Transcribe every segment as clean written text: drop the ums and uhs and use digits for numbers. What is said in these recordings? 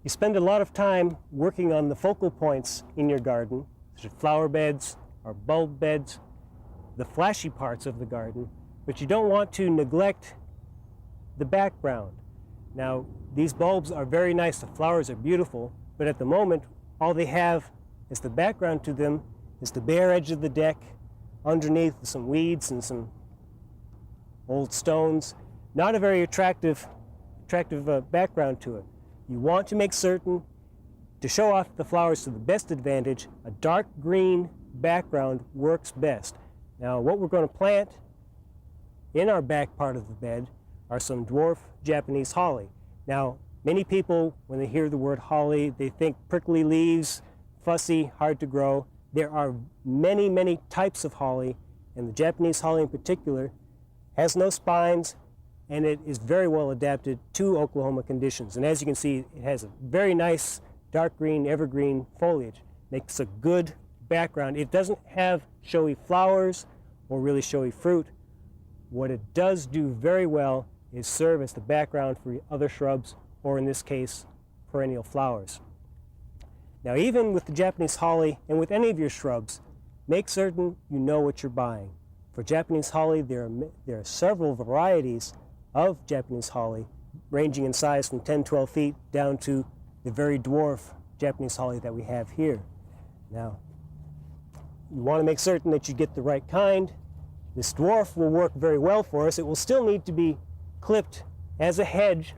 You spend a lot of time working on the focal points in your garden, such as flower beds or bulb beds, the flashy parts of the garden, but you don't want to neglect the background. Now, these bulbs are very nice, the flowers are beautiful, but at the moment, all they have as the background to them is the bare edge of the deck, underneath some weeds and some old stones. Not a very attractive background to it. You want to make certain to show off the flowers to the best advantage. A dark green background works best. Now, what we're going to plant in our back part of the bed are some dwarf Japanese holly. Now, many people, when they hear the word holly, they think prickly leaves, fussy, hard to grow. There are many, many types of holly, and the Japanese holly in particular has no spines, and it is very well adapted to Oklahoma conditions. And as you can see, it has a very nice dark green, evergreen foliage. Makes a good background. It doesn't have showy flowers or really showy fruit. What it does do very well is serve as the background for other shrubs, or in this case, perennial flowers. Now, even with the Japanese holly and with any of your shrubs, make certain you know what you're buying. For Japanese holly, there are several varieties of Japanese holly, ranging in size from 10, 12 feet down to the very dwarf Japanese holly that we have here. Now, you want to make certain that you get the right kind. This dwarf will work very well for us. It will still need to be clipped as a hedge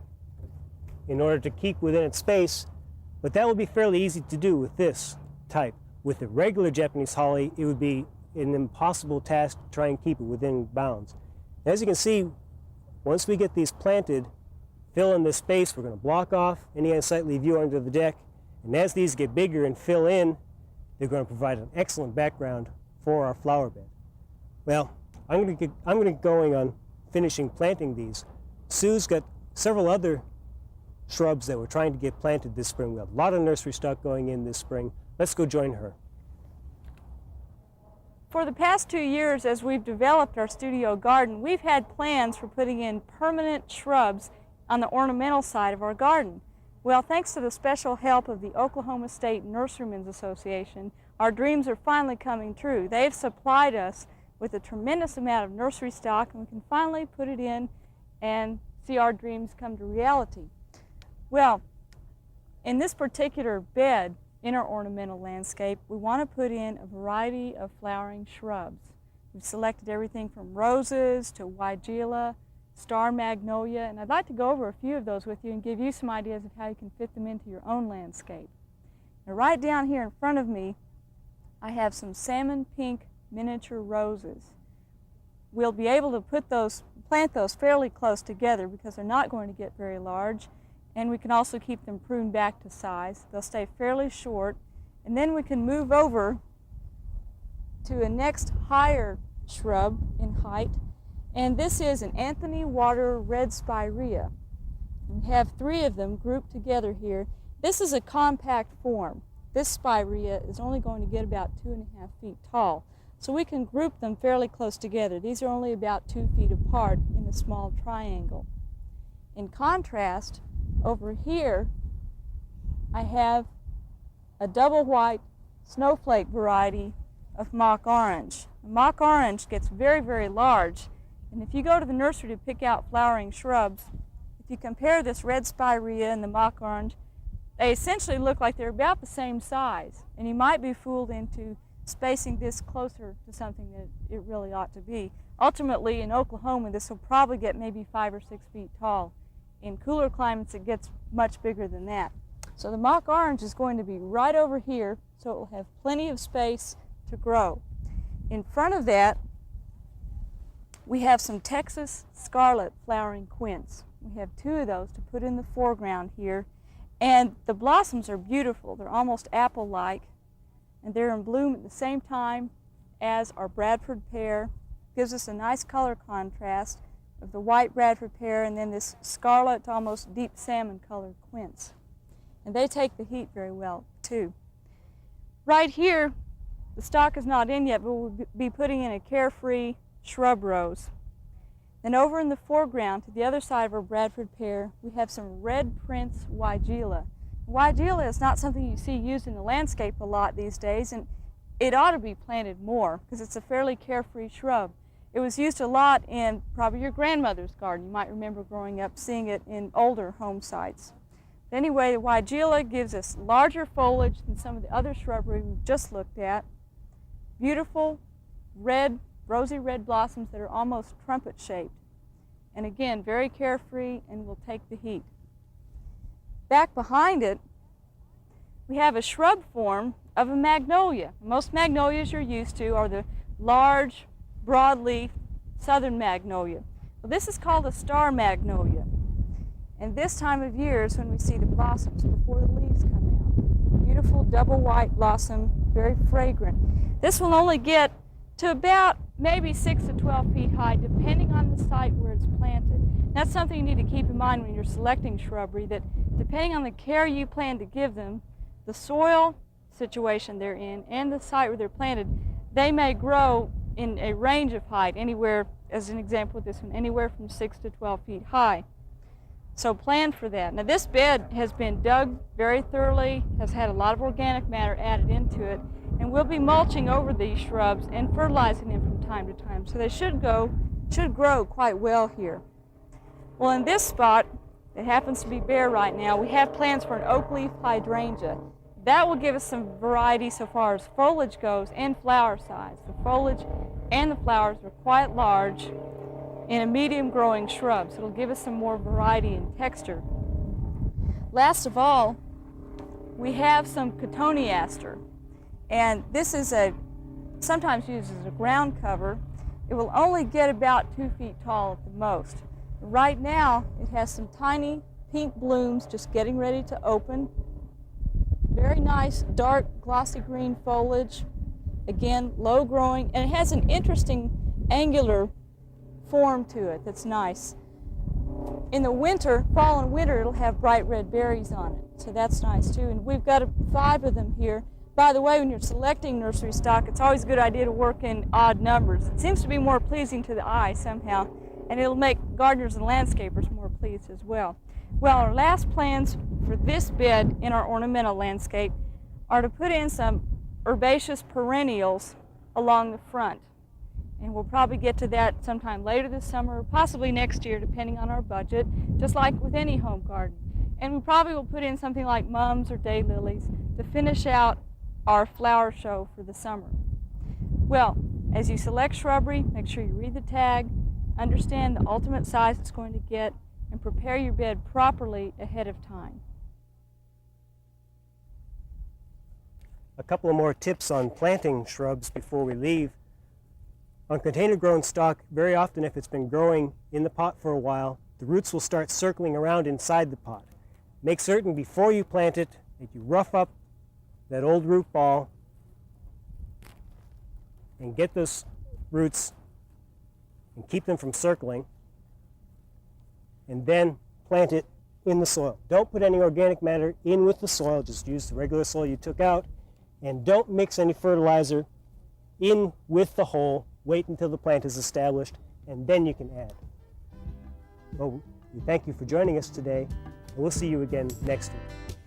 in order to keep within its space, but that will be fairly easy to do with this type. With the regular Japanese holly, it would be an impossible task to try and keep it within bounds. As you can see, once we get these planted, fill in this space, we're going to block off any unsightly view under the deck, and as these get bigger and fill in, they're going to provide an excellent background for our flower bed. Well, I'm going to get going on finishing planting these. Sue's got several other shrubs that we're trying to get planted this spring. We have a lot of nursery stock going in this spring. Let's go join her. For the past 2 years, as we've developed our studio garden, we've had plans for putting in permanent shrubs on the ornamental side of our garden. Well, thanks to the special help of the Oklahoma State Nurserymen's Association, our dreams are finally coming true. They've supplied us with a tremendous amount of nursery stock, and we can finally put it in and see our dreams come to reality. Well, in this particular bed in our ornamental landscape, we want to put in a variety of flowering shrubs. We've selected everything from roses to Weigela, star magnolia, and I'd like to go over a few of those with you and give you some ideas of how you can fit them into your own landscape. Now, right down here in front of me, I have some salmon pink miniature roses. We'll be able to plant those fairly close together because they're not going to get very large, and we can also keep them pruned back to size. They'll stay fairly short, and then we can move over to a next higher shrub in height, and this is an Anthony Water red spirea. We have 3 of them grouped together here. This is a compact form. This spirea is only going to get about 2.5 feet tall, so we can group them fairly close together. These are only about 2 feet apart in a small triangle. In contrast, over here, I have a double white snowflake variety of mock orange. The mock orange gets very, very large, and if you go to the nursery to pick out flowering shrubs, if you compare this red spirea and the mock orange, they essentially look like they're about the same size, and you might be fooled into spacing this closer to something that it really ought to be. Ultimately, in Oklahoma, this will probably get maybe 5 or 6 feet tall. In cooler climates, it gets much bigger than that. So the mock orange is going to be right over here, so it will have plenty of space to grow. In front of that, we have some Texas Scarlet flowering quince. We have 2 of those to put in the foreground here, and the blossoms are beautiful. They're almost apple-like, and they're in bloom at the same time as our Bradford pear. Gives us a nice color contrast of the white Bradford pear and then this scarlet, almost deep salmon colored quince. And they take the heat very well too. Right here, the stock is not in yet, but we'll be putting in a carefree shrub rose. Then over in the foreground, to the other side of our Bradford pear, we have some red Prints Weigela. Weigela is not something you see used in the landscape a lot these days, and it ought to be planted more because it's a fairly carefree shrub. It was used a lot in probably your grandmother's garden. You might remember growing up seeing it in older home sites. But anyway, the Weigela gives us larger foliage than some of the other shrubbery we've just looked at. Beautiful red, rosy red blossoms that are almost trumpet shaped. And again, very carefree and will take the heat. Back behind it, we have a shrub form of a magnolia. Most magnolias you're used to are the large, broadleaf southern magnolia. Well, this is called a star magnolia. And this time of year is when we see the blossoms before the leaves come out. Beautiful double white blossom, very fragrant. This will only get to about maybe 6 to 12 feet high, depending on the site where it's planted. That's something you need to keep in mind when you're selecting shrubbery, that depending on the care you plan to give them, the soil situation they're in, and the site where they're planted, they may grow in a range of height, anywhere, as an example with this one, anywhere from 6 to 12 feet high. So plan for that. Now this bed has been dug very thoroughly, has had a lot of organic matter added into it, and we'll be mulching over these shrubs and fertilizing them from time to time. So they should grow quite well here. Well, in this spot, it happens to be bare right now, we have plans for an oak leaf hydrangea. That will give us some variety so far as foliage goes and flower size. The foliage and the flowers are quite large in a medium growing shrub, so it'll give us some more variety and texture. Last of all, we have some Cotoneaster, and this is sometimes used as a ground cover. It will only get about 2 feet tall at the most. Right now, it has some tiny pink blooms just getting ready to open. Very nice, dark, glossy green foliage. Again, low growing, and it has an interesting angular form to it that's nice. In the winter, fall and winter, it'll have bright red berries on it, so that's nice too. And we've got 5 of them here. By the way, when you're selecting nursery stock, it's always a good idea to work in odd numbers. It seems to be more pleasing to the eye somehow, and it'll make gardeners and landscapers more pleased as well. Well, our last plans for this bed in our ornamental landscape are to put in some herbaceous perennials along the front. And we'll probably get to that sometime later this summer, or possibly next year, depending on our budget, just like with any home garden. And we probably will put in something like mums or daylilies to finish out our flower show for the summer. Well, as you select shrubbery, make sure you read the tag, understand the ultimate size it's going to get, and prepare your bed properly ahead of time. A couple of more tips on planting shrubs before we leave. On container-grown stock, very often if it's been growing in the pot for a while, the roots will start circling around inside the pot. Make certain before you plant it that you rough up that old root ball and get those roots and keep them from circling, and then plant it in the soil. Don't put any organic matter in with the soil, just use the regular soil you took out, and don't mix any fertilizer in with the hole. Wait until the plant is established, and then you can add. Well, we thank you for joining us today, and we'll see you again next week.